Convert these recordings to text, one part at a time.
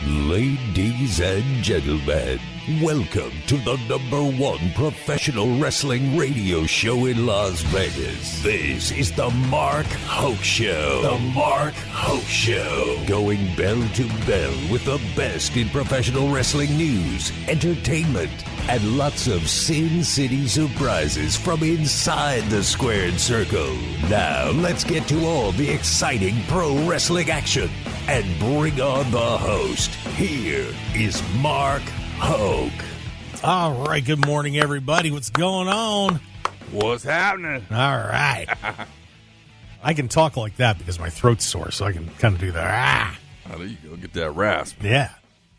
Ladies and gentlemen, welcome to the #1 professional wrestling radio show in Las Vegas. This is the Mark Hoke Show. The Mark Hoke Show. Going bell to bell with the best in professional wrestling news, entertainment, and lots of Sin City surprises from inside the squared circle. Now, let's get to all the exciting pro wrestling action and bring on the host. Here is Mark Hoke. All right, good morning, everybody. What's going on? What's happening? All right. I can talk like that because my throat's sore, so I can kind of do that. Oh, there you go. Get that rasp. Yeah.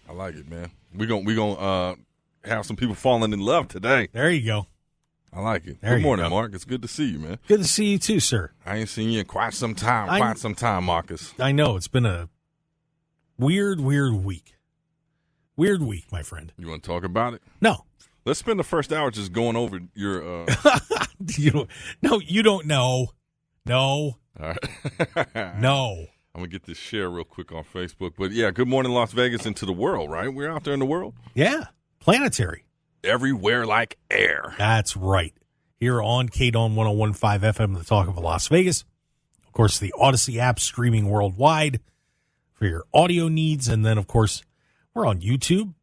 I like it, man. We're gonna have some people falling in love today. There you go. I like it. There Good you morning, go. Mark. It's good to see you, man. Good to see you too, sir. I ain't seen you in quite some time, Marcus. I know. It's been a weird week. Weird week, my friend. You want to talk about it? No. Let's spend the first hour just going over your you don't know. No. All right. No. I'm going to get this share real quick on Facebook. But, yeah, good morning, Las Vegas, and to the world, right? We're out there in the world. Yeah. Planetary. Everywhere like air. That's right. Here on KDAWN 101.5 FM, the talk of Las Vegas. Of course, the Odyssey app streaming worldwide for your audio needs. And then, of course, we're on YouTube,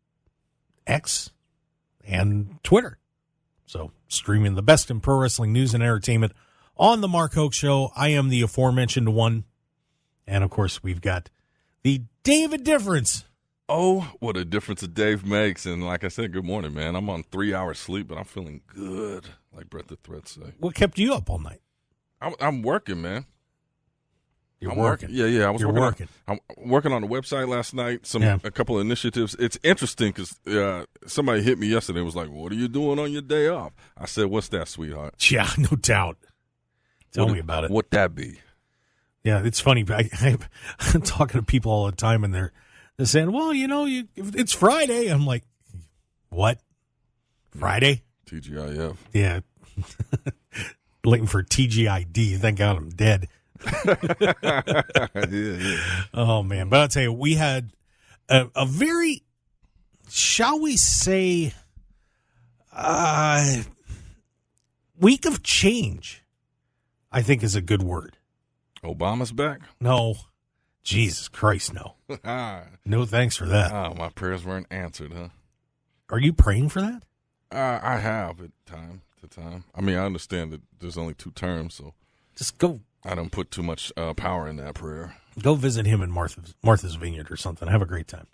X, and Twitter. So, streaming the best in pro wrestling news and entertainment on the Mark Hoke Show. I am the aforementioned one. And, of course, we've got the David Difference. Oh, what a difference a day makes. And like I said, good morning, man. I'm on 3 hours sleep, but I'm feeling good, like Brett the Threat say. What kept you up all night? I'm working, man. You're I'm working. Yeah. I was You're working. I'm working on the website last night, a couple of initiatives. It's interesting because somebody hit me yesterday and was like, what are you doing on your day off? I said, what's that, sweetheart? Yeah, no doubt. Tell me about it. What that be? Yeah, it's funny. I'm talking to people all the time, and they're saying, well, it's Friday. I'm like, what? Friday? TGIF. Yeah. Waiting for TGID. Thank God I'm dead. Yeah. Oh, man. But I'll tell you, we had a very, shall we say, week of change, I think is a good word. Obama's back? No. Jesus Christ, no. No thanks for that. Oh, my prayers weren't answered, huh? Are you praying for that? I have at time to time. I mean, I understand that there's only 2 terms, so Just go I don't put too much power in that prayer. Go visit him in Martha's Vineyard or something. Have a great time.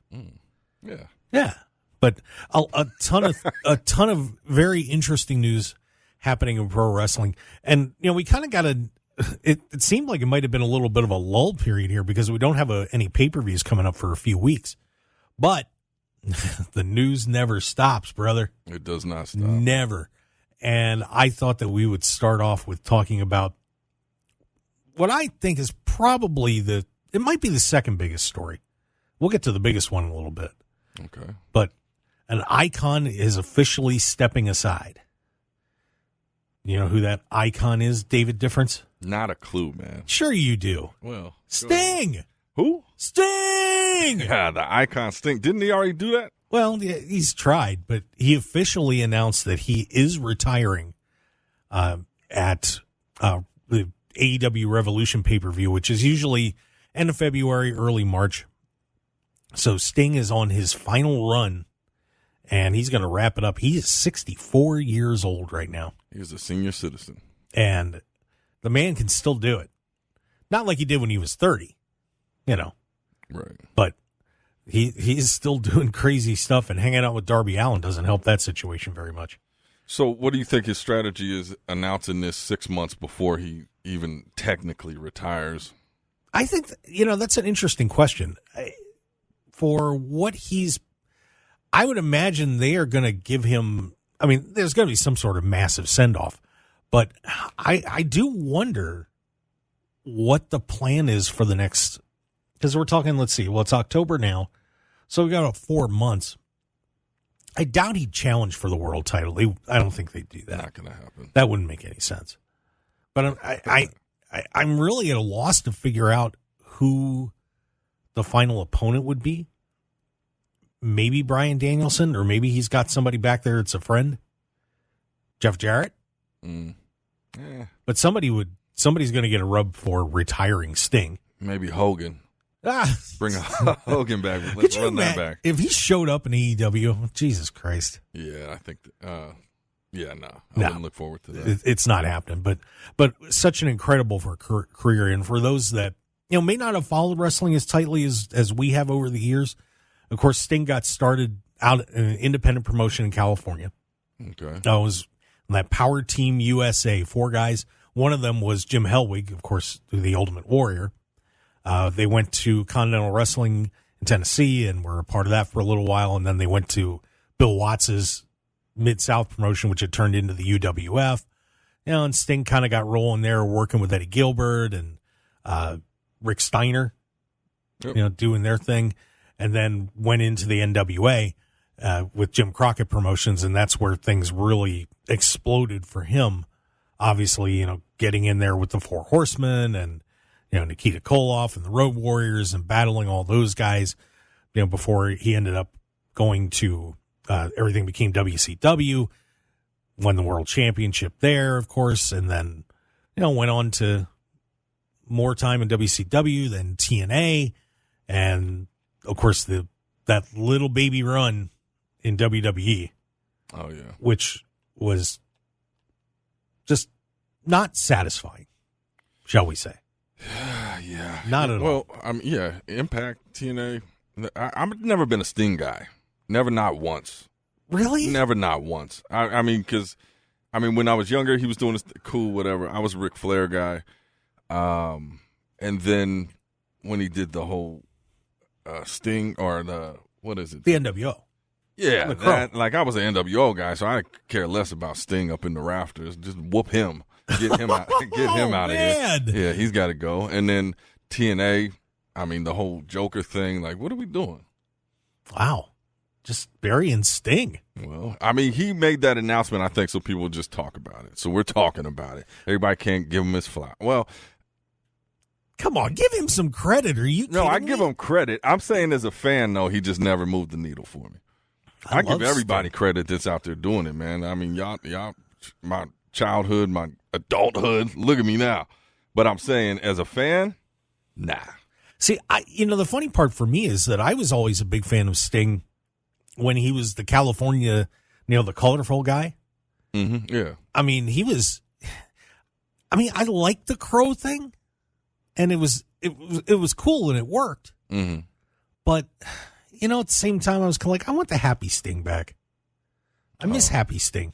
Yeah. Yeah. But a ton of very interesting news happening in pro wrestling. And, we kind of got it seemed like it might have been a little bit of a lull period here because we don't have any pay-per-views coming up for a few weeks. But the news never stops, brother. It does not stop. Never. And I thought that we would start off with talking about what I think is probably it might be the second biggest story. We'll get to the biggest one in a little bit. Okay. But an icon is officially stepping aside. You know who that icon is, David Difference? Not a clue, man. Sure you do. Well. Sting! Who? Sting! Yeah, the icon Sting. Didn't he already do that? Well, yeah, he's tried, but he officially announced that he is retiring at the AEW Revolution pay-per-view, which is usually end of February, early March. So Sting is on his final run, and he's going to wrap it up. He is 64 years old right now. He's a senior citizen. And the man can still do it. Not like he did when he was 30, Right. But he's still doing crazy stuff, and hanging out with Darby Allin doesn't help that situation very much. So what do you think his strategy is announcing this 6 months before he even technically retires? I think, that's an interesting question. For what I would imagine they are going to give him, there's going to be some sort of massive send-off, but I do wonder what the plan is for the next, because we're talking, let's see, it's October now, so we've got about 4 months. I doubt he'd challenge for the world title. I don't think they'd do that. Not going to happen. That wouldn't make any sense. But I'm really at a loss to figure out who the final opponent would be. maybe Bryan Danielson, or maybe he's got somebody back there that's a friend. Jeff Jarrett. But somebody's going to get a rub for retiring Sting. Maybe Hogan. Bring Hogan back. Let's run that back. If he showed up in AEW, Jesus Christ. Yeah, I think. I wouldn't look forward to that. It's not happening. But such an incredible career, and for those that may not have followed wrestling as tightly as we have over the years. Of course, Sting got started out in an independent promotion in California. Okay, that was that Power Team USA, 4 guys. One of them was Jim Hellwig, of course, the Ultimate Warrior. They went to Continental Wrestling in Tennessee and were a part of that for a little while, and then they went to Bill Watts's Mid-South promotion, which had turned into the UWF. And Sting kind of got rolling there, working with Eddie Gilbert and Rick Steiner, doing their thing, and then went into the NWA with Jim Crockett Promotions, and that's where things really exploded for him. Obviously, getting in there with the 4 Horsemen and Nikita Koloff and the Road Warriors and battling all those guys, before he ended up going to everything became WCW, won the World Championship there, of course, and then went on to more time in WCW, then TNA, and of course that little baby run in WWE. Oh yeah, which was just not satisfying, shall we say? Yeah, not at all. Well, Impact, TNA. I've never been a Sting guy. Never, not once. Really? Never, not once. I mean, when I was younger, he was doing this cool, whatever. I was a Ric Flair guy. And then when he did the whole Sting or what is it? The NWO. Yeah, I was an NWO guy, so I care less about Sting up in the rafters. Just whoop him, get him out, out of here. Yeah, he's got to go. And then TNA, the whole Joker thing. Like, what are we doing? Wow, just burying Sting. Well, he made that announcement, I think, so people would just talk about it. So we're talking about it. Everybody can't give him his flowers. Well, come on, give him some credit. Are you? No, I give him credit. I'm saying as a fan, though, he just never moved the needle for me. I give everybody credit that's out there doing it, man. Y'all, my childhood, my adulthood. Look at me now. But I'm saying, as a fan, nah. See, the funny part for me is that I was always a big fan of Sting when he was the California, the colorful guy. Mm-hmm. Yeah. He was. I liked the crow thing, and it was cool and it worked. Mm-hmm. But. At the same time, I was kind of like, I want the happy Sting back. I miss happy Sting.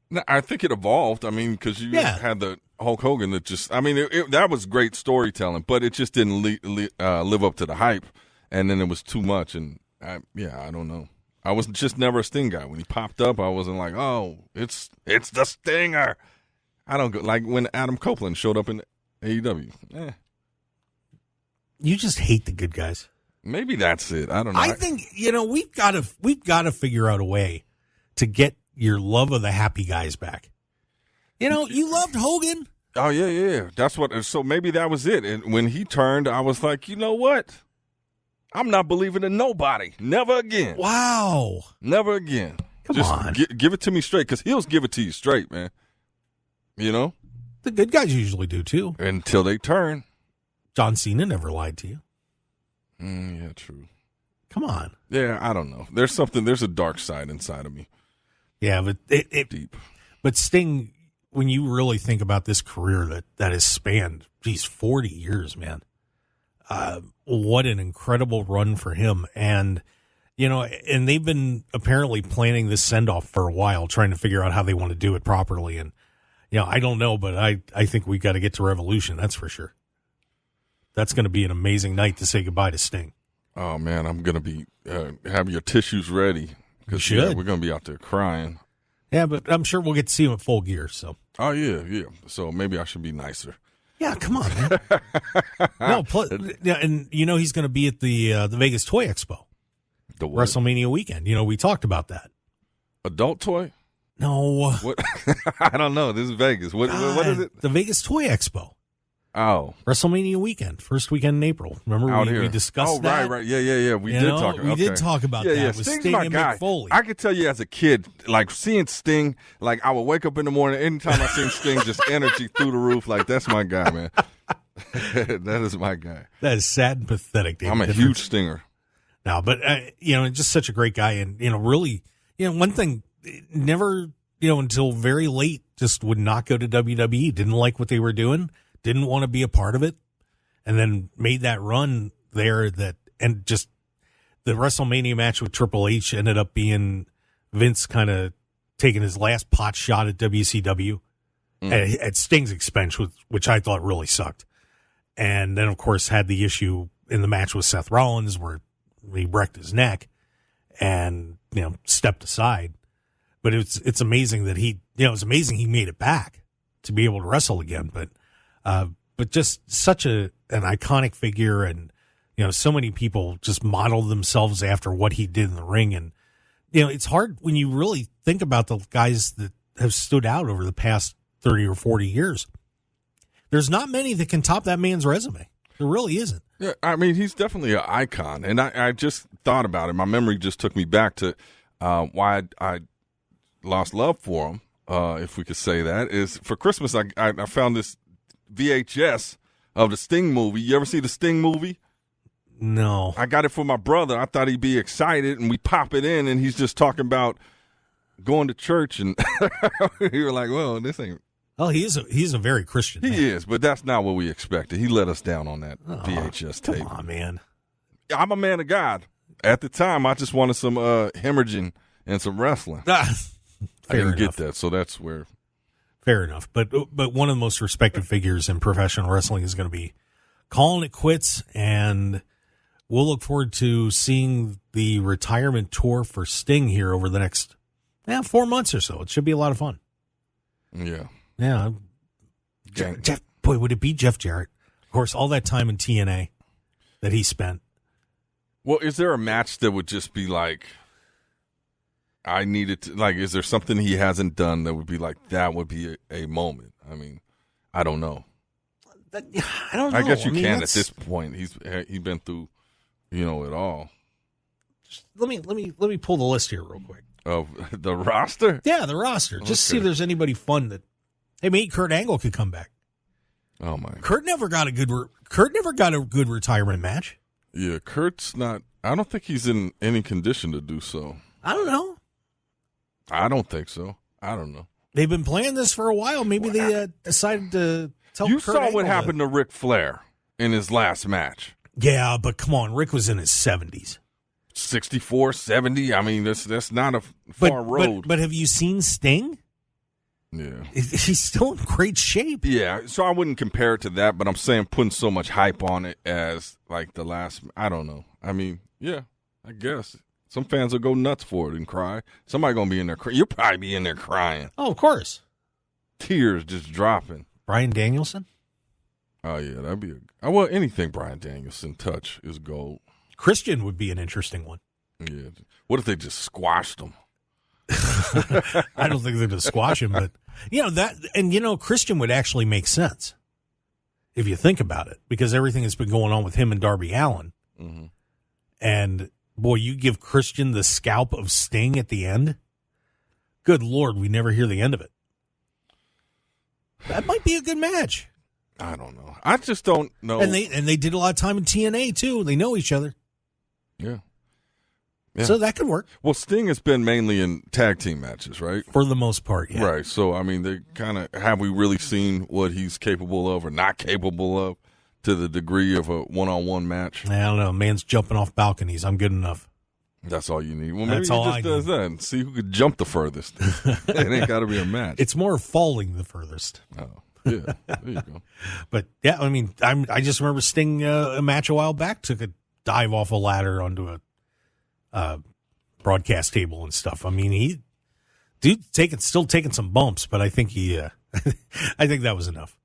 No, I think it evolved. Because you had the Hulk Hogan that just, that was great storytelling, but it just didn't live up to the hype. And then it was too much. And I don't know. I was just never a Sting guy. When he popped up, I wasn't like, oh, it's the Stinger. I don't go, like when Adam Copeland showed up in AEW. You just hate the good guys. Maybe that's it. I don't know. I think we've got to figure out a way to get your love of the happy guys back. You loved Hogan. Oh yeah. That's what. So maybe that was it. And when he turned, I was like, you know what? I'm not believing in nobody. Never again. Wow. Never again. Come on. Give it to me straight, because he'll give it to you straight, man. The good guys usually do too. Until they turn. John Cena never lied to you. Yeah, true. Come on. Yeah, I don't know. There's a dark side inside of me. Yeah, but deep. But Sting, when you really think about this career that has spanned, 40 years, man. What an incredible run for him. And, and they've been apparently planning this send-off for a while, trying to figure out how they want to do it properly. And, I don't know, but I think we got to get to Revolution. That's for sure. That's going to be an amazing night to say goodbye to Sting. Oh, man, I'm going to be have your tissues ready. Because we're going to be out there crying. Yeah, but I'm sure we'll get to see him at Full Gear. So. Oh, yeah. So maybe I should be nicer. Yeah, come on, man. And he's going to be at the Vegas Toy Expo. The what? WrestleMania weekend. We talked about that. Adult toy? No. What? I don't know. This is Vegas. What is it? The Vegas Toy Expo. Oh. WrestleMania weekend, first weekend in April. Remember we discussed that? Right. Yeah. We did talk about that. Yeah, with Sting's Sting my and guy. Mick Foley. I could tell you as a kid, like seeing Sting, like I would wake up in the morning, anytime I seen Sting, just energy through the roof. Like, that's my guy, man. That is my guy. That is sad and pathetic, David. I'm a huge Stinger. No, but, just such a great guy. And, really, one thing, never, until very late, just would not go to WWE. Didn't like what they were doing. Didn't want to be a part of it, and then made that run there and just the WrestleMania match with Triple H ended up being Vince kind of taking his last pot shot at WCW at Sting's expense, which I thought really sucked. And then, of course, had the issue in the match with Seth Rollins where he wrecked his neck and, stepped aside. But it's amazing that it's amazing he made it back to be able to wrestle again. But just such an iconic figure, and so many people just modeled themselves after what he did in the ring. And it's hard when you really think about the guys that have stood out over the past 30 or 40 years. There's not many that can top that man's resume. There really isn't. Yeah, I mean, he's definitely an icon, and I just thought about it. My memory just took me back to why I lost love for him, if we could say that. Is for Christmas I found this VHS of the Sting movie. You ever see the Sting movie? No. I got it for my brother. I thought he'd be excited, and we pop it in, and he's just talking about going to church, and we were like, well, this ain't. Oh, he's a very Christian man. He is, but that's not what we expected. He let us down on that VHS tape. Come on, man. I'm a man of God. At the time, I just wanted some hemorrhaging and some wrestling. I didn't get that, so that's where. Fair enough. But one of the most respected figures in professional wrestling is going to be calling it quits, and we'll look forward to seeing the retirement tour for Sting here over the next 4 months or so. It should be a lot of fun. Yeah. Yeah. Jeff, boy, would it be Jeff Jarrett? Of course, all that time in TNA that he spent. Well, is there a match that would just be like, I needed to, like, is there something he hasn't done that would be like, that would be a moment? I mean, I don't know. I don't know. I guess you can at this point. He's been through, it all. Let me pull the list here real quick. Of the roster? Yeah, the roster. Just see if there's anybody fun that. Hey, maybe Kurt Angle could come back. Oh my! Kurt never got a good retirement match. Yeah, Kurt's not. I don't think he's in any condition to do so. I don't know. I don't think so. I don't know. They've been playing this for a while. Maybe they decided to tell you Kurt saw Angle what happened to Ric Flair in his last match. Yeah, but come on, Rick was in his 70s. 64, 70. I mean, that's not a far road. But have you seen Sting? Yeah. He's still in great shape. Yeah, so I wouldn't compare it to that, but I'm saying putting so much hype on it as like the last, I don't know. I mean, yeah, I guess. Some fans will go nuts for it and cry. Somebody going to be in there crying. You'll probably be in there crying. Oh, of course. Tears just dropping. Bryan Danielson? Oh, yeah, that'd be well, anything Bryan Danielson touch is gold. Christian would be an interesting one. Yeah. What if they just squashed him? I don't think they're going to squash him, but Christian would actually make sense if you think about it, because everything that's been going on with him and Darby Allin. Mm-hmm. And boy, you give Christian the scalp of Sting at the end. Good Lord, we never hear the end of it. That might be a good match. I don't know. I just don't know. And they did a lot of time in TNA too. They know each other. Yeah. So that could work. Well, Sting has been mainly in tag team matches, right? For the most part, yeah. Right. So, I mean, they kind of, have we really seen what he's capable of or not capable of to the degree of a one-on-one match? I don't know. Man's jumping off balconies. I'm good enough. That's all you need. Well, maybe That's he all just does that and see who could jump the furthest. It ain't got to be a match. It's more falling the furthest. Oh, yeah. There you go. But, yeah, I mean, I just remember Sting, a match a while back, took a dive off a ladder onto a broadcast table and stuff. I mean, still taking some bumps, but I think I think that was enough.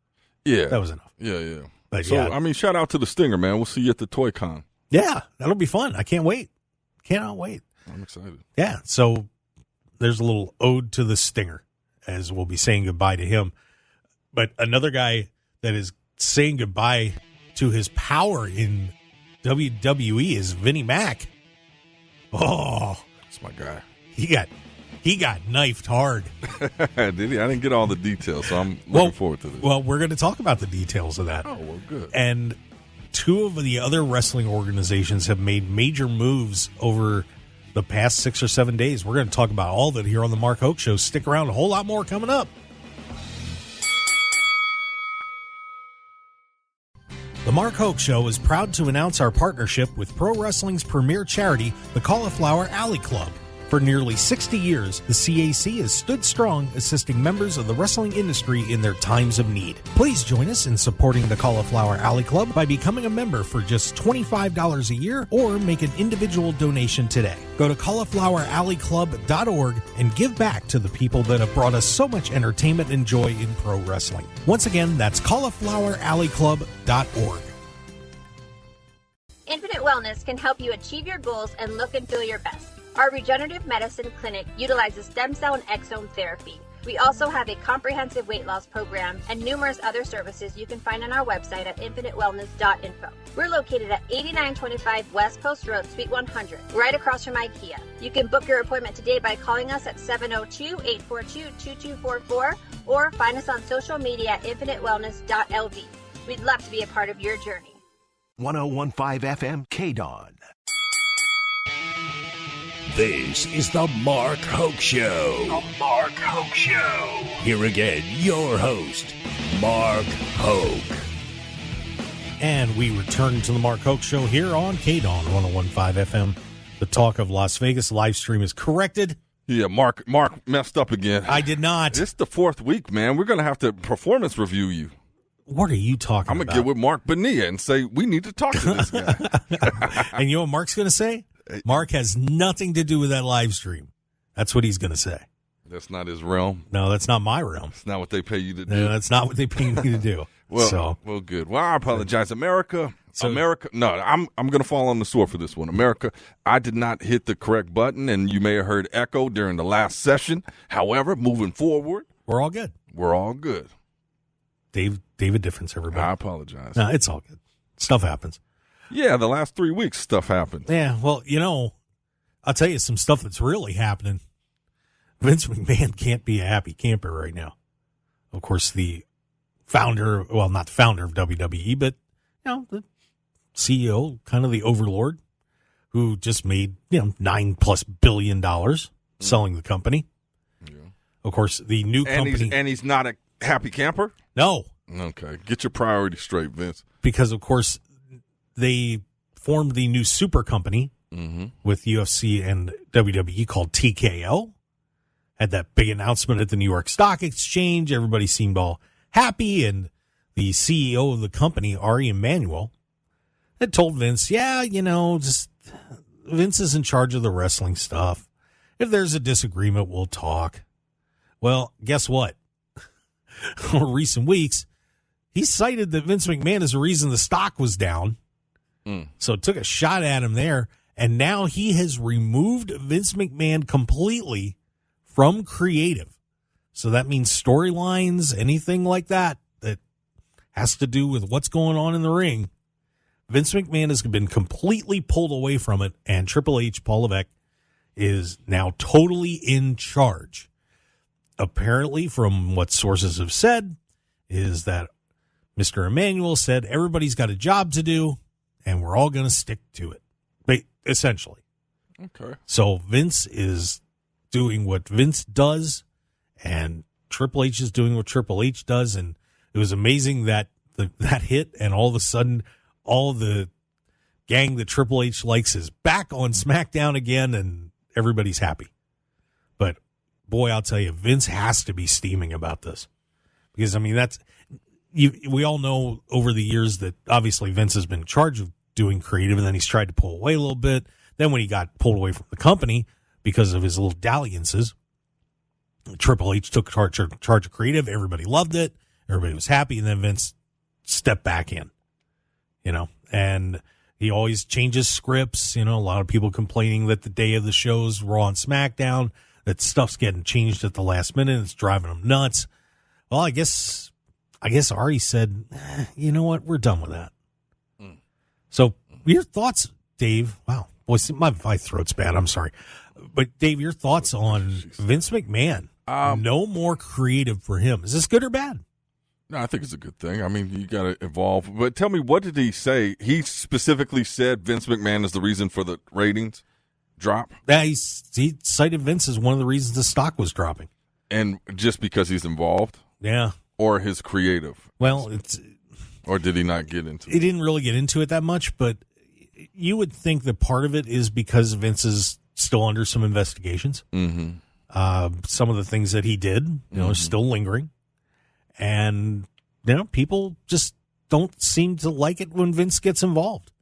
Yeah. That was enough. Yeah. But so, I mean, shout out to the Stinger, man. We'll see you at the Toy Con. Yeah, that'll be fun. I can't wait. Cannot wait. I'm excited. Yeah, so there's a little ode to the Stinger as we'll be saying goodbye to him. But another guy that is saying goodbye to his power in WWE is Vinnie Mac. Oh, that's my guy. He got knifed hard. Did he? I didn't get all the details, so I'm looking forward to this. Well, we're going to talk about the details of that. Oh, well, good. And two of the other wrestling organizations have made major moves over the past 6 or 7 days. We're going to talk about all of it here on the Mark Hoke Show. Stick around. A whole lot more coming up. The Mark Hoke Show is proud to announce our partnership with pro wrestling's premier charity, the Cauliflower Alley Club. For nearly 60 years, the CAC has stood strong, assisting members of the wrestling industry in their times of need. Please join us in supporting the Cauliflower Alley Club by becoming a member for just $25 a year or make an individual donation today. Go to caulifloweralleyclub.org and give back to the people that have brought us so much entertainment and joy in pro wrestling. Once again, that's caulifloweralleyclub.org. Infinite Wellness can help you achieve your goals and look and feel your best. Our regenerative medicine clinic utilizes stem cell and exome therapy. We also have a comprehensive weight loss program and numerous other services you can find on our website at infinitewellness.info. We're located at 8925 West Post Road, Suite 100, right across from IKEA. You can book your appointment today by calling us at 702-842-2244 or find us on social media at infinitewellness.lv. We'd love to be a part of your journey. 101.5 FM KDAWN. This is the Mark Hoke Show. The Mark Hoke Show. Here again, your host, Mark Hoke. And we return to the Mark Hoke Show here on KDAWN 101.5 FM. The Talk of Las Vegas live stream is corrected. Yeah, Mark messed up again. I did not. It's the fourth week, man. We're going to have to performance review you. What are you talking about? I'm going to get with Mark Bonilla and say, we need to talk to this guy. And you know what Mark's going to say? Mark has nothing to do with that live stream. That's what he's going to say. That's not his realm. No, that's not my realm. It's not what they pay you to do. No, that's not what they pay me to do. Well, good. Well, I apologize, America. No, I'm going to fall on the sword for this one. America, I did not hit the correct button, and you may have heard echo during the last session. However, moving forward, we're all good. We're all good. David Difference, everybody. I apologize. No, it's all good. Stuff happens. Yeah, the last 3 weeks, stuff happened. Yeah, well, I'll tell you some stuff that's really happening. Vince McMahon can't be a happy camper right now. Of course, the founder, well, not the founder of WWE, but, the CEO, kind of the overlord, who just made, $9+ billion selling the company. Yeah. Of course, the new company. And he's not a happy camper? No. Okay. Get your priorities straight, Vince. Because, of course, they formed the new super company with UFC and WWE called TKO. Had that big announcement at the New York Stock Exchange. Everybody seemed all happy. And the CEO of the company, Ari Emanuel, had told Vince, just Vince is in charge of the wrestling stuff. If there's a disagreement, we'll talk. Well, guess what? Over recent weeks, he cited that Vince McMahon is the reason the stock was down. So took a shot at him there. And now he has removed Vince McMahon completely from creative. So that means storylines, anything like that has to do with what's going on in the ring. Vince McMahon has been completely pulled away from it, and Triple H, Paul Levesque, is now totally in charge. Apparently, from what sources have said, is that Mr. Emanuel said everybody's got a job to do, and we're all going to stick to it, essentially. Okay. So Vince is doing what Vince does, and Triple H is doing what Triple H does, and it was amazing that that hit, and all of a sudden, all the gang that Triple H likes is back on SmackDown again, and everybody's happy. But, boy, I'll tell you, Vince has to be steaming about this. Because, we all know over the years that obviously Vince has been in charge of doing creative, and then he's tried to pull away a little bit. Then when he got pulled away from the company because of his little dalliances, Triple H took charge of creative. Everybody loved it. Everybody was happy. And then Vince stepped back in, and he always changes scripts. A lot of people complaining that the day of the shows Raw and SmackDown, that stuff's getting changed at the last minute. It's driving them nuts. Well, I guess I guess Ari said, you know what? We're done with that. So your thoughts, Dave? Wow. Boy, my throat's bad. I'm sorry. But, Dave, your thoughts on Vince McMahon? No more creative for him. Is this good or bad? No, I think it's a good thing. I mean, you got to evolve. But tell me, what did he say? He specifically said Vince McMahon is the reason for the ratings drop? Yeah, he cited Vince as one of the reasons the stock was dropping. And just because he's involved? Yeah. Or his creative? Well, or did he not get into it? He didn't really get into it that much, but you would think that part of it is because Vince is still under some investigations. Mm-hmm. Some of the things that he did, are still lingering. And, people just don't seem to like it when Vince gets involved.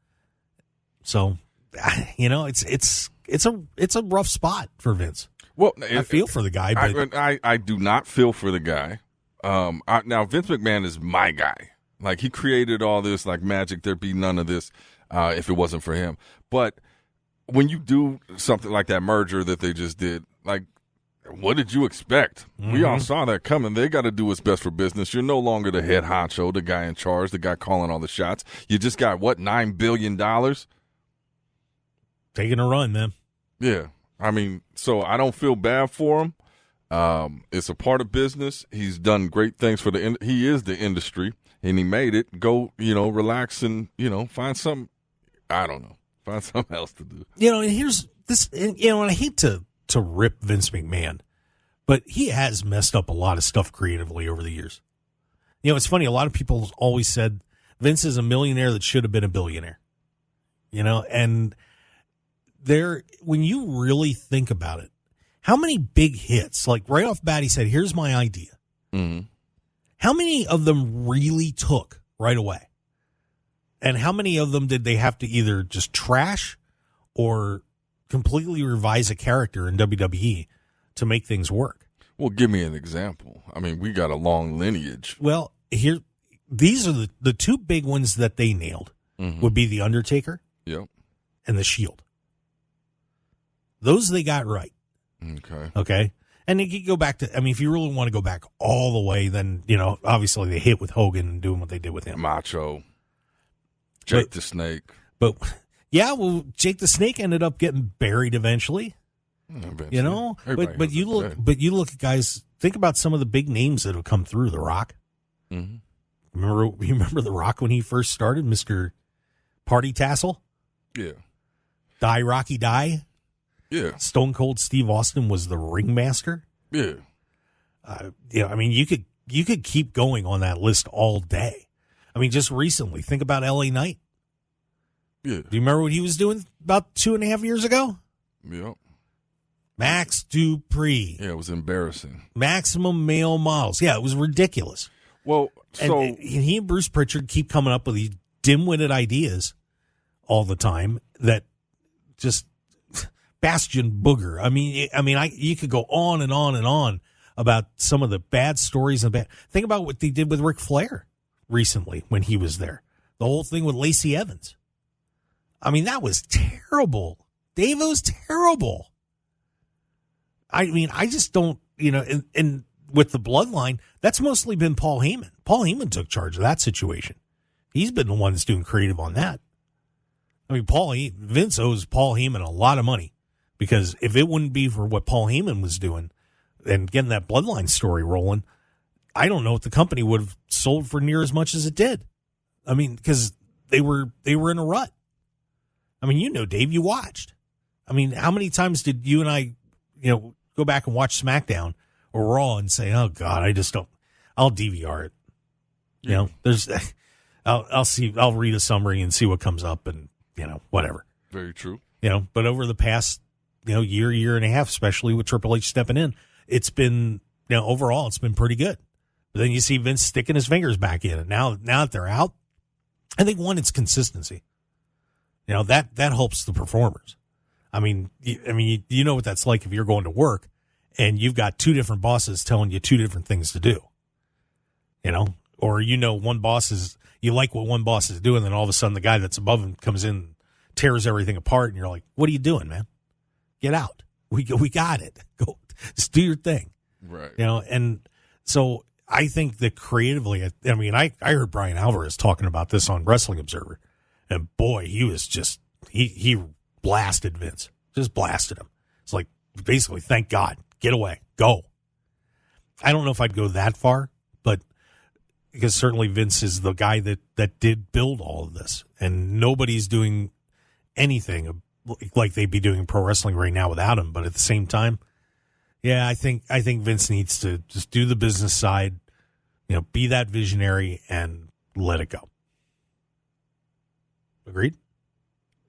So, it's a rough spot for Vince. Well, I feel for the guy, but I do not feel for the guy. Now, Vince McMahon is my guy. Like, he created all this like magic. There'd be none of this if it wasn't for him. But when you do something like that merger that they just did, like, what did you expect? Mm-hmm. We all saw that coming. They got to do what's best for business. You're no longer the head honcho, the guy in charge, the guy calling all the shots. You just got, $9 billion? Taking a run, man. Yeah. I mean, so I don't feel bad for him. It's a part of business. He's done great things for he is the industry, and he made it. Go, relax and, find something, I don't know, find something else to do. And here's this, and I hate to rip Vince McMahon, but he has messed up a lot of stuff creatively over the years. It's funny. A lot of people always said Vince is a millionaire that should have been a billionaire, and when you really think about it, how many big hits, like right off bat, he said, here's my idea. Mm-hmm. How many of them really took right away? And how many of them did they have to either just trash or completely revise a character in WWE to make things work? Well, give me an example. I mean, we got a long lineage. Well, these are the two big ones that they nailed would be The Undertaker and The Shield. Those they got right. Okay. And you could go back to, if you really want to go back all the way, then, obviously they hit with Hogan and doing what they did with him. Macho. Jake the Snake. But, yeah, well, Jake the Snake ended up getting buried eventually. But you look at guys, think about some of the big names that have come through. The Rock. Mm-hmm. You remember The Rock when he first started, Mr. Party Tassel? Yeah. Die Rocky Die? Yeah. Stone Cold Steve Austin was the ringmaster. Yeah. You could keep going on that list all day. Just recently, think about L.A. Knight. Yeah. Do you remember what he was doing about 2.5 years ago? Yep. Max Dupree. Yeah, it was embarrassing. Maximum Male Models. Yeah, it was ridiculous. Well, and he and Bruce Pritchard keep coming up with these dim-witted ideas all the time that just Bastion Booger. You could go on and on and on about some of the bad stories. Think about what they did with Ric Flair recently when he was there. The whole thing with Lacey Evans. That was terrible. Dave, it was terrible. I just don't, and with the bloodline, that's mostly been Paul Heyman. Paul Heyman took charge of that situation. He's been the one that's doing creative on that. Vince owes Paul Heyman a lot of money, because if it wouldn't be for what Paul Heyman was doing and getting that bloodline story rolling, I don't know if the company would have sold for near as much as it did. Because they were in a rut. Dave, you watched. How many times did you and I, go back and watch SmackDown or Raw and say, "Oh God, I just don't." I'll DVR it. Yeah. I'll read a summary and see what comes up, and whatever. Very true. But over the past year and a half, especially with Triple H stepping in, it's been overall it's been pretty good. But then you see Vince sticking his fingers back in, and now that they're out, I think it's consistency. That helps the performers. You know what that's like if you're going to work and you've got two different bosses telling you two different things to do. Or one boss you like what one boss is doing, then all of a sudden the guy that's above him comes in, tears everything apart, and you're like, "What are you doing, man? Get out. We got it. Go, just do your thing." Right. And so I think that creatively, I mean, I heard Bryan Alvarez talking about this on Wrestling Observer, and boy, he was just, he blasted Vince, just blasted him. It's like, basically, thank God, get away, go. I don't know if I'd go that far, but because certainly Vince is the guy that did build all of this, and nobody's doing anything like they'd be doing in pro wrestling right now without him. But at the same time, yeah, I think Vince needs to just do the business side, be that visionary and let it go. Agreed?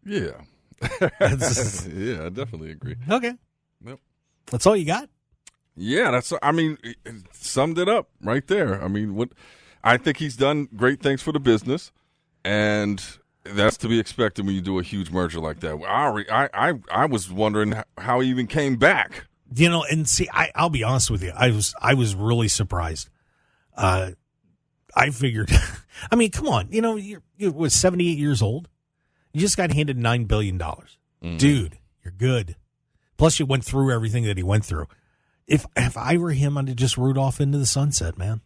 Yeah. Yeah, I definitely agree. Okay. Yep. That's all you got? Yeah, it summed it up right there. I mean, I think he's done great things for the business, and that's to be expected when you do a huge merger like that. I was wondering how he even came back. And see, I'll be honest with you. I was really surprised. I figured, I mean, come on, you're 78 years old. You just got handed $9 billion. Dude, you're good. Plus, you went through everything that he went through. If I were him, I'd just root off into the sunset, man.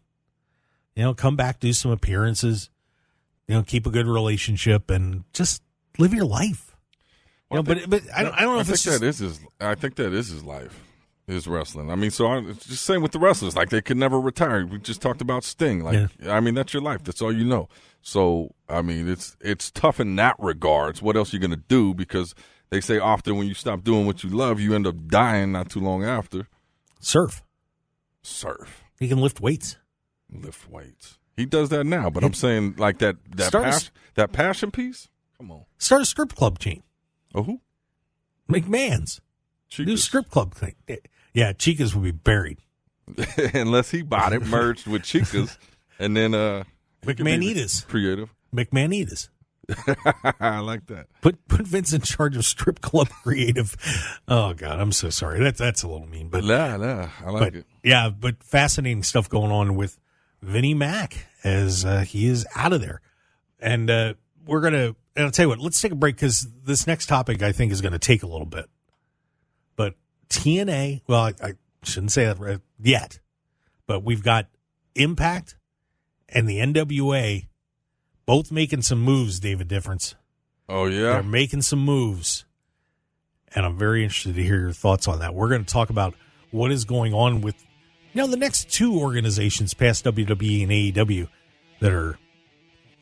Come back, do some appearances, keep a good relationship, and just live your life. Well, but I don't know if I think that is his life, is wrestling. I mean, so I'm just saying with the wrestlers, like they could never retire. We just talked about Sting. Like, yeah. I mean, that's your life. That's all you know. So, I mean, it's tough in that regards. What else are you going to do? Because they say often when you stop doing what you love, you end up dying not too long after. Surf. He can lift weights. He does that now, but I'm saying like that passion piece. Come on, start a strip club chain. Oh, who? McMahon's Chicas. New strip club thing. Yeah, Chicas will be buried unless he bought it, merged with Chicas, and then McMahonitas. Creative. McMahonitas. I like that. Put Vince in charge of strip club creative. Oh God, I'm so sorry. That's a little mean, but I like it. Yeah, but fascinating stuff going on with Vinnie Mac as he is out of there, and we're gonna. And I'll tell you what. Let's take a break because this next topic I think is going to take a little bit. But TNA, well, I shouldn't say that yet, but we've got Impact and the NWA. Both making some moves, David Difference. Oh, yeah? They're making some moves. And I'm very interested to hear your thoughts on that. We're going to talk about what is going on with, the next two organizations past WWE and AEW that are,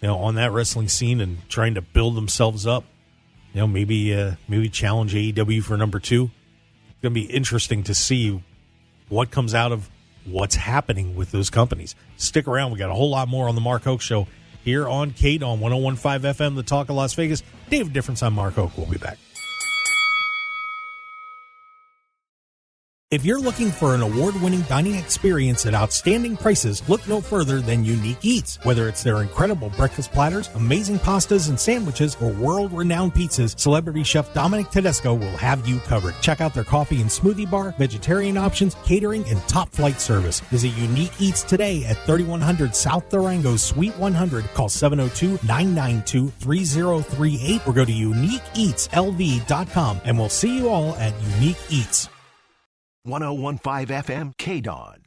on that wrestling scene and trying to build themselves up. Maybe challenge AEW for number 2. It's going to be interesting to see what comes out of what's happening with those companies. Stick around. We got a whole lot more on the Mark Hoke Show here on KDAWN 101.5 FM, the Talk of Las Vegas. David Difference, I'm Mark Hoke. We'll be back. If you're looking for an award-winning dining experience at outstanding prices, look no further than Unique Eats. Whether it's their incredible breakfast platters, amazing pastas and sandwiches, or world-renowned pizzas, celebrity chef Dominic Tedesco will have you covered. Check out their coffee and smoothie bar, vegetarian options, catering, and top-flight service. Visit Unique Eats today at 3100 South Durango, Suite 100. Call 702-992-3038 or go to uniqueeatslv.com, and we'll see you all at Unique Eats. 101.5 FM KDAWN.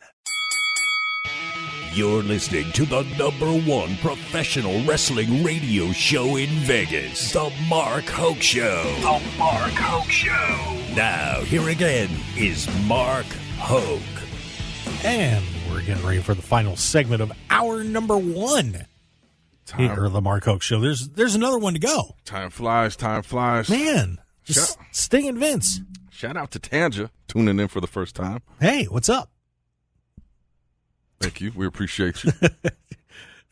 You're listening to the #1 professional wrestling radio show in Vegas, The Mark Hoke Show. The Mark Hoke Show. Now, here again is Mark Hoke. And we're getting ready for the final segment of hour number 1 here at The Mark Hoke Show. There's another one to go. Time flies. Man, just Sting and Vince. Shout out to Tanja, tuning in for the first time. Hey, what's up? Thank you. We appreciate you.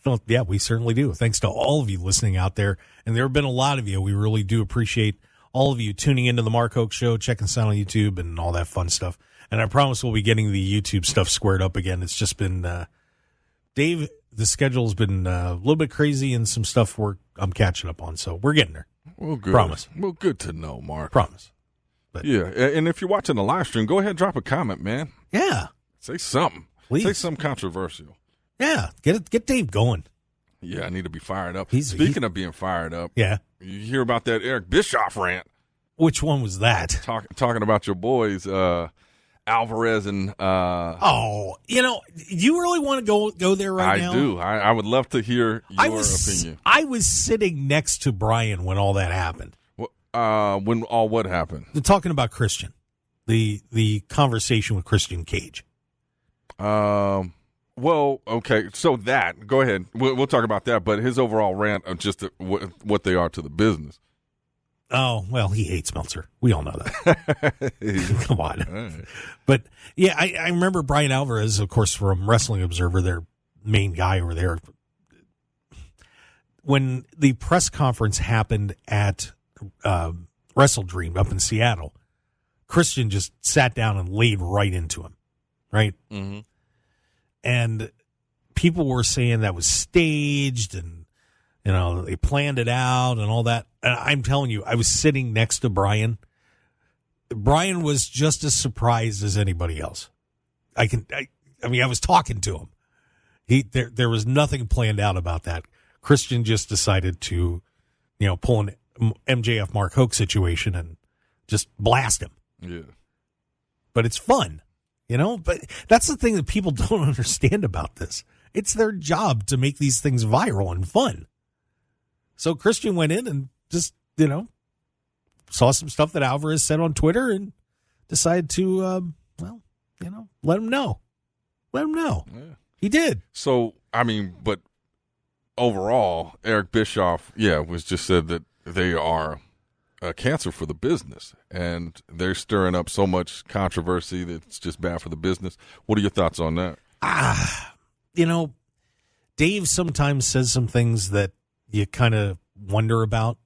Well, yeah, we certainly do. Thanks to all of you listening out there. And there have been a lot of you. We really do appreciate all of you tuning into the Mark Hoke Show, checking us out on YouTube and all that fun stuff. And I promise we'll be getting the YouTube stuff squared up again. It's just been, Dave, the schedule's been a little bit crazy and some stuff I'm catching up on. So we're getting there. Well, good. Promise. Well, good to know, Mark. Promise. Yeah, and if you're watching the live stream, go ahead and drop a comment, man. Yeah. Say something. Please. Say something controversial. Yeah, get Dave going. Yeah, I need to be fired up. Speaking of being fired up, yeah, you hear about that Eric Bischoff rant. Which one was that? Talking about your boys, Alvarez and do you really want to go there right now? I do. I would love to hear your opinion. I was sitting next to Bryan when all that happened. When all what happened? They're talking about Christian, the conversation with Christian Cage. Well, okay. So go ahead. We'll talk about that. But his overall rant of just what they are to the business. Oh, well, he hates Meltzer. We all know that. Come on. Right. But, yeah, I remember Bryan Alvarez, of course, from Wrestling Observer, their main guy over there. When the press conference happened at Wrestle Dream up in Seattle, Christian just sat down and laid right into him, right? Mm-hmm. And people were saying that was staged and, they planned it out and all that. And I'm telling you, I was sitting next to Bryan. Bryan was just as surprised as anybody else. I was talking to him. There was nothing planned out about that. Christian just decided to, pull an MJF Mark Hoke situation and just blast him. Yeah. But it's fun, But that's the thing that people don't understand about this. It's their job to make these things viral and fun. So Christian went in and just, saw some stuff that Alvarez said on Twitter and decided to, let him know. Let him know. Yeah. He did. So, but overall, Eric Bischoff, was just said that they are a cancer for the business, and they're stirring up so much controversy that it's just bad for the business. What are your thoughts on that? Dave sometimes says some things that you kind of wonder about.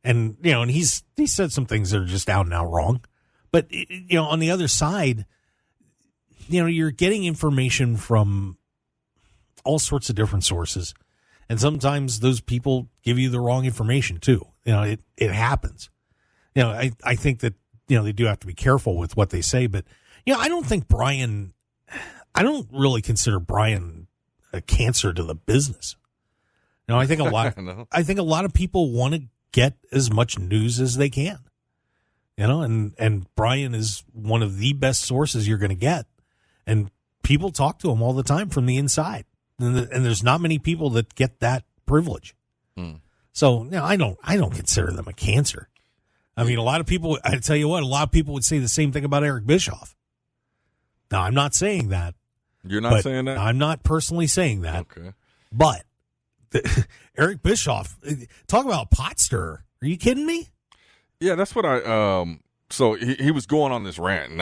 And, and he said some things that are just out and out wrong. But, on the other side, you're getting information from all sorts of different sources. And sometimes those people give you the wrong information, too. It happens. I think that, they do have to be careful with what they say. But, I don't think I don't really consider Bryan a cancer to the business. I think a lot of people want to get as much news as they can, and Bryan is one of the best sources you're going to get, and people talk to him all the time from the inside, and there's not many people that get that privilege. So I don't consider them a cancer. A lot of people, I tell you what, a lot of people would say the same thing about Eric Bischoff. Now, I'm not saying that. You're not saying that? I'm not personally saying that. Okay. But Eric Bischoff, talk about pot stirrer. Are you kidding me? Yeah, that's what so he was going on this rant, and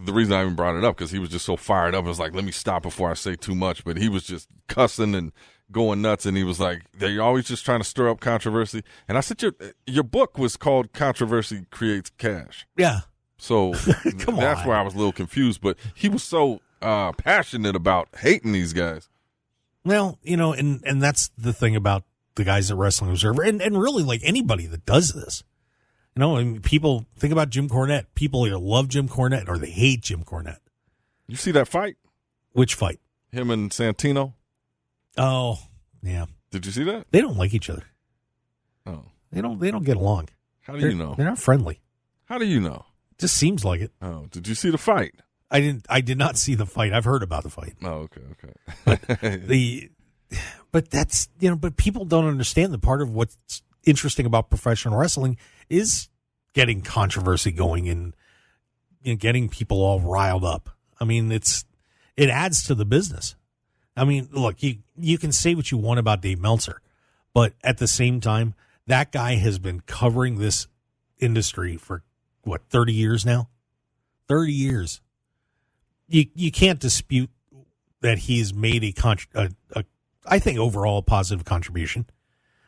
the reason I even brought it up, because he was just so fired up. I was like, let me stop before I say too much. But he was just cussing and going nuts, and he was like, they're always just trying to stir up controversy. And I said, your book was called Controversy Creates Cash. Yeah. So that's where I was a little confused. But he was so passionate about hating these guys. Well, and that's the thing about the guys at Wrestling Observer, and really like anybody that does this. People think about Jim Cornette. People either love Jim Cornette or they hate Jim Cornette. You see that fight? Which fight? Him and Santino. Oh, yeah. Did you see that? They don't like each other. Oh. They don't get along. How do you know? They're not friendly. How do you know? Just seems like it. Oh, did you see the fight? I did not see the fight. I've heard about the fight. Oh, okay. But that's, but people don't understand that part of what's interesting about professional wrestling is getting controversy going and getting people all riled up. It adds to the business. Look, you can say what you want about Dave Meltzer, but at the same time, that guy has been covering this industry for 30 years now? 30 years. You can't dispute that he's made I think overall a positive contribution.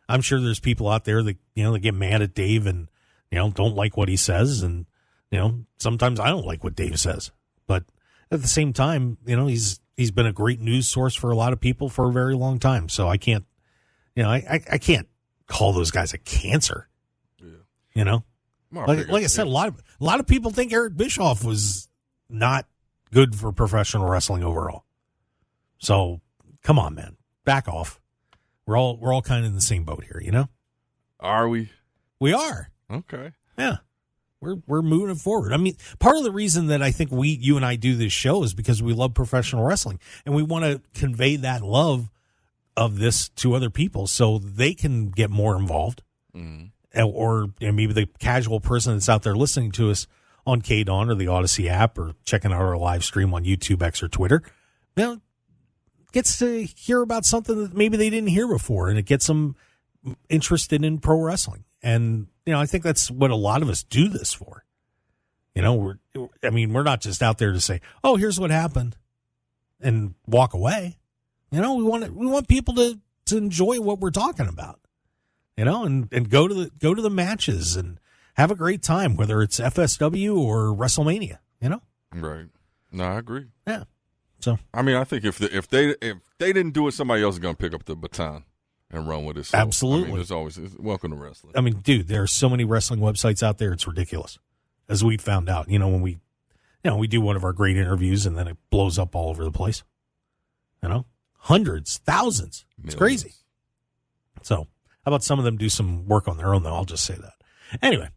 I'm sure there's people out there that that get mad at Dave and don't like what he says, and sometimes I don't like what Dave says. But at the same time, he's been a great news source for a lot of people for a very long time. So I can't I can't call those guys a cancer. Yeah. Like I said, a lot of people think Eric Bischoff was not good for professional wrestling overall. So come on, man, back off. We're all kind of in the same boat here, Are we? We are. Okay. Yeah. we're moving it forward. I mean, part of the reason that I think you and I do this show is because we love professional wrestling, and we want to convey that love of this to other people so they can get more involved. Or maybe the casual person that's out there listening to us on KDAWN or the Odyssey app or checking out our live stream on YouTube, X, or Twitter, gets to hear about something that maybe they didn't hear before, and it gets them interested in pro wrestling. And, I think that's what a lot of us do this for. We're not just out there to say, oh, here's what happened and walk away. We want people to enjoy what we're talking about, and go to the matches and have a great time, whether it's FSW or WrestleMania, Right. No, I agree. Yeah. So, I think if they didn't do it, somebody else is going to pick up the baton and run with it. So, absolutely. There's always welcome to wrestling. Dude, there are so many wrestling websites out there. It's ridiculous. As we found out, when we do one of our great interviews and then it blows up all over the place, hundreds, thousands. It's crazy. So how about some of them do some work on their own, though? I'll just say that. Anyway.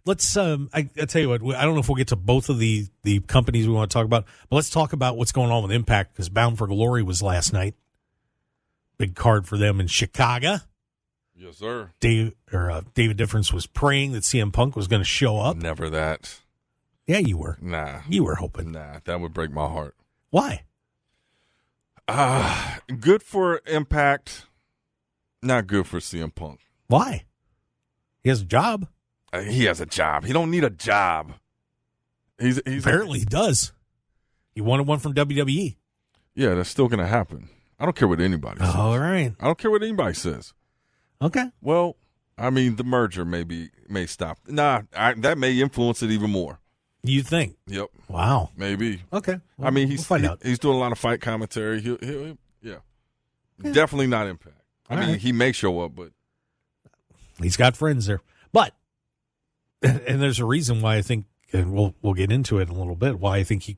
Let's. I tell you what. I don't know if we'll get to both of the companies we want to talk about, but let's talk about what's going on with Impact, because Bound for Glory was last night. Big card for them in Chicago. Yes, sir. David Difference was praying that CM Punk was going to show up. Never that. Yeah, you were. Nah, you were hoping. Nah, that would break my heart. Why? Good for Impact. Not good for CM Punk. Why? He has a job. He has a job. He don't need a job. He's apparently he does. He wanted one from WWE. Yeah, that's still going to happen. I don't care what anybody says. All right. I don't care what anybody says. Okay. Well, the merger may stop. Nah, that may influence it even more. You think? Yep. We'll Maybe. Okay. Well, we'll find out. He's doing a lot of fight commentary. Yeah. Definitely not Impact. He may show up, but he's got friends there. But and there's a reason why I think, and we'll get into it in a little bit, why I think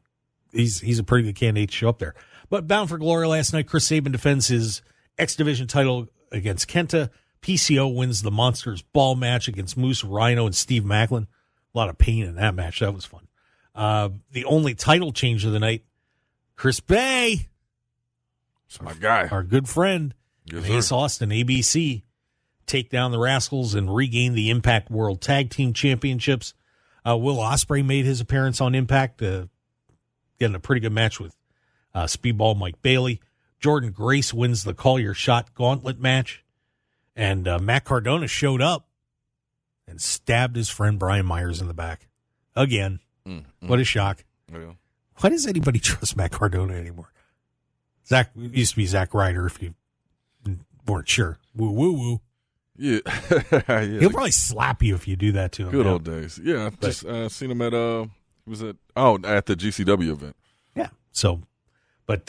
he's a pretty good candidate to show up there. But Bound for Glory last night, Chris Sabin defends his X Division title against Kenta. PCO wins the Monsters Ball match against Moose, Rhino, and Steve Macklin. A lot of pain in that match. That was fun. The only title change of the night, Chris Bay. It's my guy. Our good friend. Yes, Ace Austin, ABC, take down the Rascals and regain the Impact World Tag Team Championships. Will Ospreay made his appearance on Impact, getting a pretty good match with Speedball Mike Bailey. Jordan Grace wins the Call Your Shot Gauntlet match. And Matt Cardona showed up and stabbed his friend Brian Myers in the back. Again. What a shock. Yeah. Why does anybody trust Matt Cardona anymore? It used to be Zack Ryder, if you weren't sure. Woo, woo, woo. Yeah. Yeah. He'll probably slap you if you do that to him. Good old days. Yeah, I've just seen him at at the GCW event. Yeah. So, but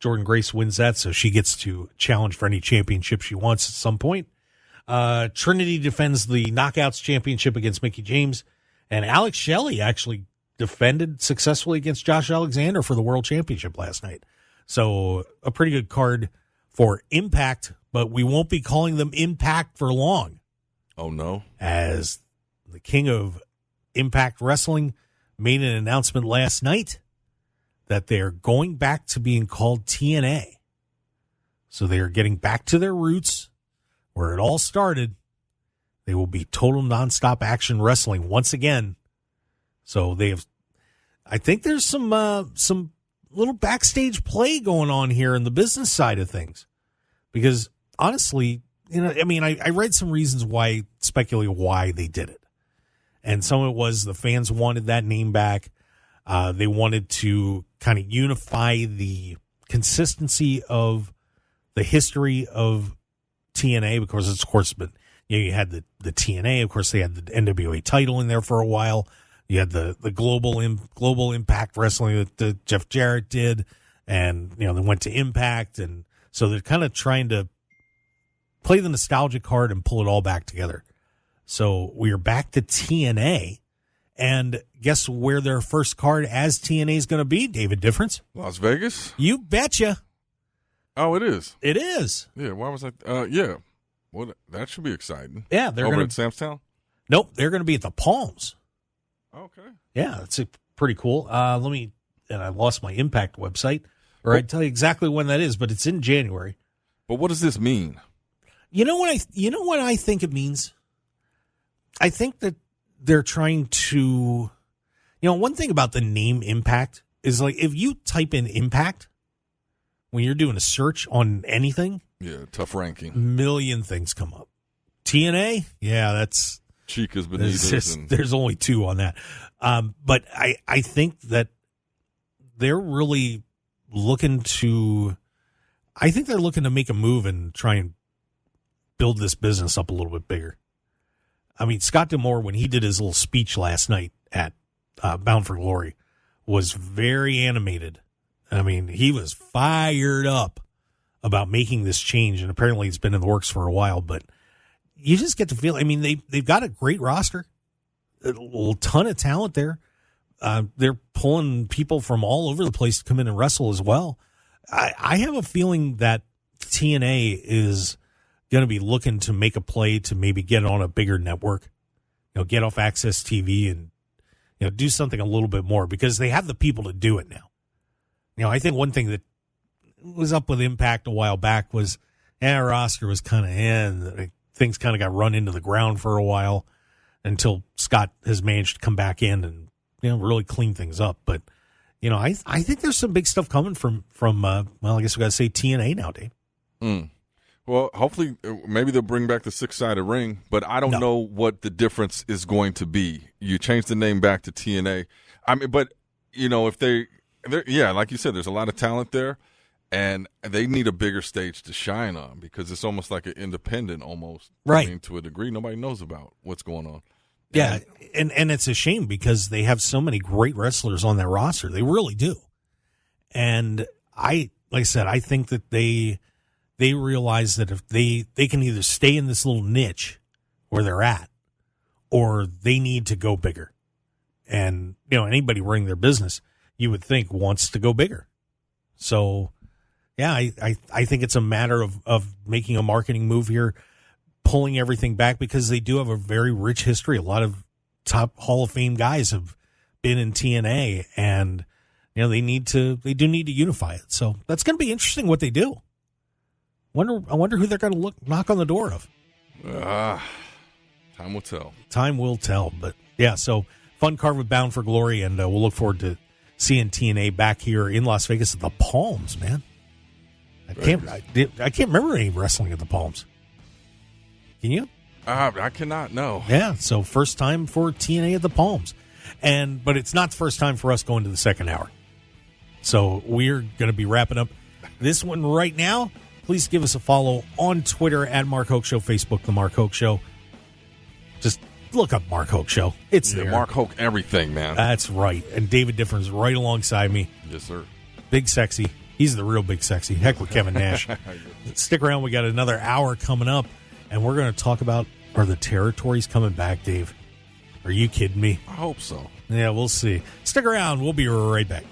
Jordan Grace wins that, so she gets to challenge for any championship she wants at some point. Trinity defends the Knockouts Championship against Mickie James, and Alex Shelley actually defended successfully against Josh Alexander for the World Championship last night. So a pretty good card for Impact, but we won't be calling them Impact for long. Oh, no. As the king of Impact Wrestling made an announcement last night that they're going back to being called TNA. So they are getting back to their roots, where it all started. They will be total nonstop action wrestling once again. So they have, I think there's some little backstage play going on here in the business side of things, because honestly, I read some reasons speculate why they did it. And some of it was the fans wanted that name back. They wanted to kind of unify the consistency of the history of TNA, because it's, of course, but you had the TNA, of course, they had the NWA title in there for a while. You had the global Impact Wrestling that Jeff Jarrett did, and they went to Impact, and so they're kind of trying to play the nostalgia card and pull it all back together. So we are back to TNA, and guess where their first card as TNA is going to be, David Difference? Las Vegas? You betcha. Oh, it is? It is. Yeah, why was I? Yeah. Well, that should be exciting. Yeah, they're over going at Sam's Town. Nope, they're going to be at the Palms. Okay. Yeah, that's pretty cool. And I lost my Impact website, or I'd tell you exactly when that is, but it's in January. But what does this mean? You know what I think it means? I think that they're trying to, one thing about the name Impact is like if you type in Impact when you're doing a search on anything, yeah, tough ranking. Million things come up. TNA, yeah, that's Chicas, Bonitas. There's only 2 on that. But I think that they're really looking to make a move and try and build this business up a little bit bigger. I mean, Scott D'Amore, when he did his little speech last night at Bound for Glory, was very animated. I mean, he was fired up about making this change, and apparently it's been in the works for a while, but you just get to feel, I mean, they've got a great roster, a ton of talent there. They're pulling people from all over the place to come in and wrestle as well. I have a feeling that TNA is going to be looking to make a play to maybe get on a bigger network, get off Access TV and, do something a little bit more because they have the people to do it now. I think one thing that was up with Impact a while back was, our roster was kind of in. Things kind of got run into the ground for a while until Scott has managed to come back in and, really clean things up. But, I think there's some big stuff coming from I guess we got to say TNA now, Dave. Well, hopefully, maybe they'll bring back the 6-sided ring, but I don't know what the difference is going to be. You change the name back to TNA. I mean, but, if like you said, there's a lot of talent there, and they need a bigger stage to shine on because it's almost like an independent almost. Right. I mean, to a degree, nobody knows about what's going on. Yeah, and it's a shame because they have so many great wrestlers on their roster. They really do. And like I said, I think that they realize that if they can either stay in this little niche where they're at or they need to go bigger. And, anybody running their business, you would think wants to go bigger. So, yeah, I think it's a matter of making a marketing move here, pulling everything back because they do have a very rich history. A lot of top Hall of Fame guys have been in TNA and, they do need to unify it. So that's going to be interesting what they do. I wonder who they're going to knock on the door of. Time will tell. Time will tell. But, yeah, so fun card with Bound for Glory, and we'll look forward to seeing TNA back here in Las Vegas at the Palms, man. I can't remember any wrestling at the Palms. Can you? I cannot, no. Yeah, so first time for TNA at the Palms. But it's not the first time for us going to the second hour. So we're going to be wrapping up this one right now. Please give us a follow on Twitter at Mark Hoke Show, Facebook, The Mark Hoke Show. Just look up Mark Hoke Show. It's there. Mark Hoke everything, man. That's right. And David Differ's right alongside me. Yes, sir. Big Sexy. He's the real Big Sexy. Heck with Kevin Nash. Stick around. We got another hour coming up, and we're going to talk about, are the territories coming back, Dave? Are you kidding me? I hope so. Yeah, we'll see. Stick around. We'll be right back.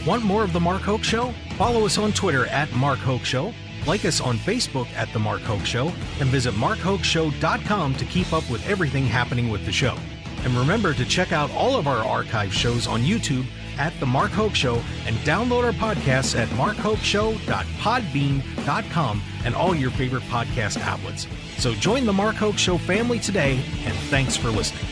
Want more of The Mark Hoke Show? Follow us on Twitter at Mark Hoke Show, like us on Facebook at The Mark Hoke Show, and visit markhokeshow.com to keep up with everything happening with the show. And remember to check out all of our archive shows on YouTube at The Mark Hoke Show and download our podcasts at markhokeshow.podbean.com and all your favorite podcast outlets. So join The Mark Hoke Show family today, and thanks for listening.